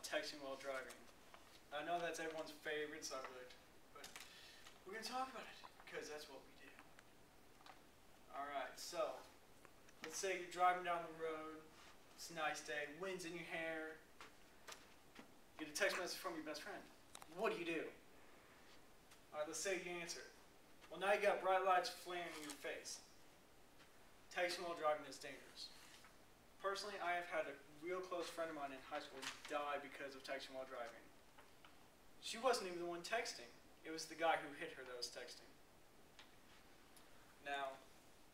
about texting while driving. I know that's everyone's favorite subject, but we're going to talk about it because that's what we do. Alright, so let's say you're driving down the road, it's a nice day, wind's in your hair, you get a text message from your best friend. What do you do? Alright, let's say you answer. Well, now you got bright lights flaring in your face. Texting while driving is dangerous. Personally, I have had a real close friend of mine in high school die because of texting while driving. She wasn't even the one texting. It was the guy who hit her that was texting. Now,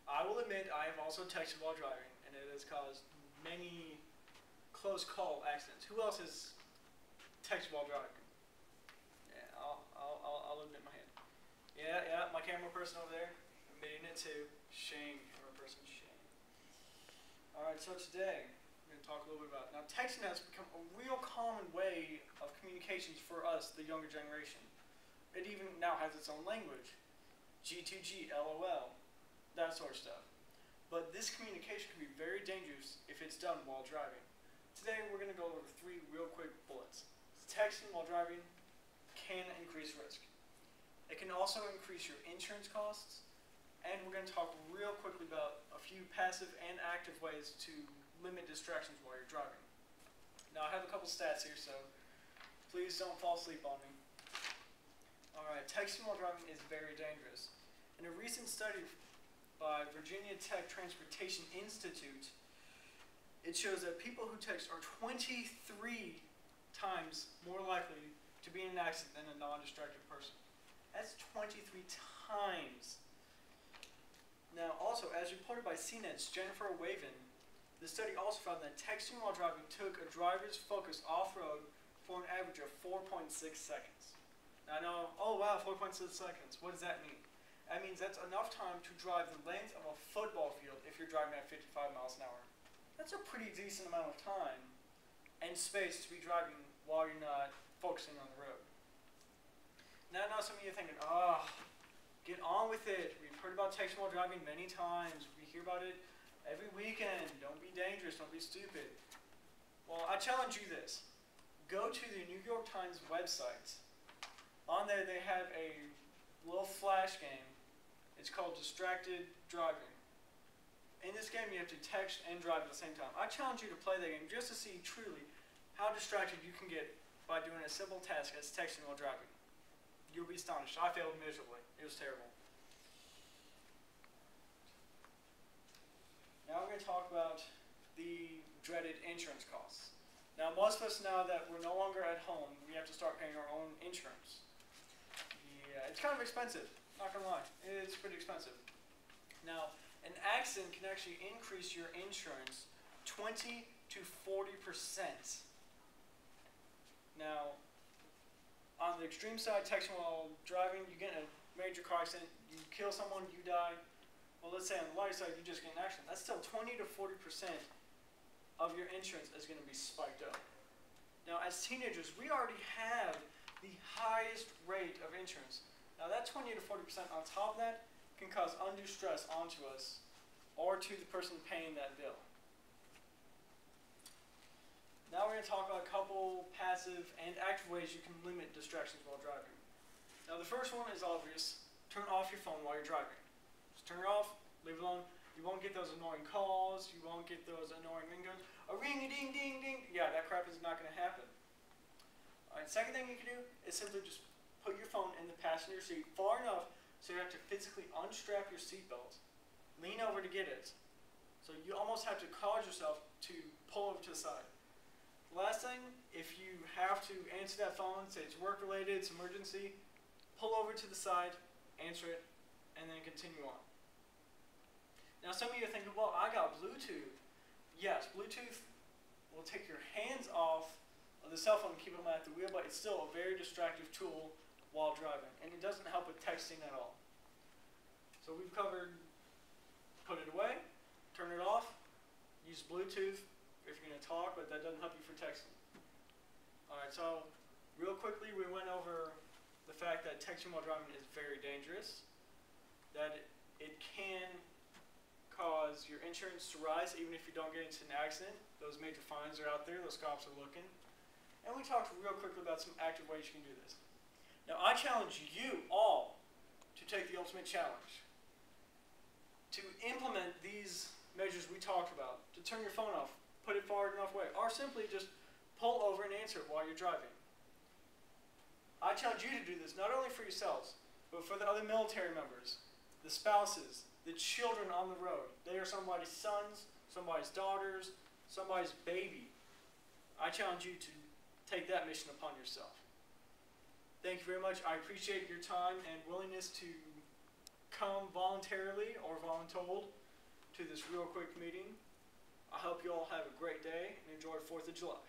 I will admit I have also texted while driving, and it has caused many close call accidents. Who else has texted while driving? Yeah, I'll admit my hand. Yeah, my camera person over there, admitting it too. Shame, camera person, shame. Alright, so today, we're going to talk a little bit about, now texting has become a real common way of communications for us, the younger generation. It even now has its own language. G2G, LOL, that sort of stuff. But this communication can be very dangerous if it's done while driving. Today we're going to go over 3 real quick bullets. Texting while driving can increase risk. It can also increase your insurance costs. And we're going to talk real quickly about a few passive and active ways to limit distractions while you're driving. Now I have a couple stats here, so please don't fall asleep on me. Alright, texting while driving is very dangerous. In a recent study by Virginia Tech Transportation Institute, it shows that people who text are 23 times more likely to be in an accident than a non-distracted person. That's 23 times. Now, also, as reported by CNET's Jennifer Waven, the study also found that texting while driving took a driver's focus off-road for an average of 4.6 seconds. Now, I know, oh wow, 4.6 seconds. What does that mean? That means that's enough time to drive the length of a football field if you're driving at 55 miles an hour. That's a pretty decent amount of time and space to be driving while you're not focusing on the road. Now, I know some of you are thinking, get on with it. We've heard about texting while driving many times. We hear about it every weekend. Don't be dangerous. Don't be stupid. Well, I challenge you this. Go to the New York Times website. On there they have a little flash game. It's called Distracted Driving. In this game you have to text and drive at the same time. I challenge you to play that game just to see truly how distracted you can get by doing a simple task as texting while driving. You'll be astonished. I failed miserably. It was terrible. Now we're going to talk about the dreaded insurance costs. Now most of us know that we're no longer at home. We have to start paying our own insurance. Yeah, it's kind of expensive. Not going to lie. It's pretty expensive. Now, an accident can actually increase your insurance 20 to 40%. Now, on the extreme side, texting while driving, you get in a major car accident, you kill someone, you die. Well, let's say on the lighter side, you just get in an accident. That's still 20 to 40% of your insurance is going to be spiked up. Now, as teenagers, we already have the highest rate of insurance. Now, that 20 to 40% on top of that can cause undue stress onto us or to the person paying that bill. Now we're going to talk about a couple passive and active ways you can limit distractions while driving. Now the first one is obvious. Turn off your phone while you're driving. Just turn it off, leave it alone. You won't get those annoying calls. You won't get those annoying ringtones. A ring-a-ding-ding-ding. Yeah, that crap is not going to happen. Alright, second thing you can do is simply just put your phone in the passenger seat far enough so you have to physically unstrap your seatbelt. Lean over to get it. So you almost have to cause yourself to pull over to the side. Last thing, if you have to answer that phone, say it's work-related, it's emergency, pull over to the side, answer it, and then continue on. Now some of you are thinking, well, I got Bluetooth. Yes, Bluetooth will take your hands off of the cell phone and keep them at the wheel, but it's still a very distractive tool while driving, and it doesn't help with texting at all. So we've covered put it away, turn it off, use Bluetooth if you're going to talk, but that doesn't help you for texting. Alright, so real quickly we went over the fact that texting while driving is very dangerous, that it can cause your insurance to rise even if you don't get into an accident. Those major fines are out there, those cops are looking. and we talked real quickly about some active ways you can do this. Now, I challenge you all to take the ultimate challenge, to implement these measures we talked about, to turn your phone off, put it far enough away, or simply just pull over and answer it while you're driving. I challenge you to do this not only for yourselves, but for the other military members, the spouses, the children on the road. They are somebody's sons, somebody's daughters, somebody's baby. I challenge you to take that mission upon yourself. Thank you very much. I appreciate your time and willingness to come voluntarily or voluntold to this real quick meeting. I hope you all have a great day and enjoy 4th of July.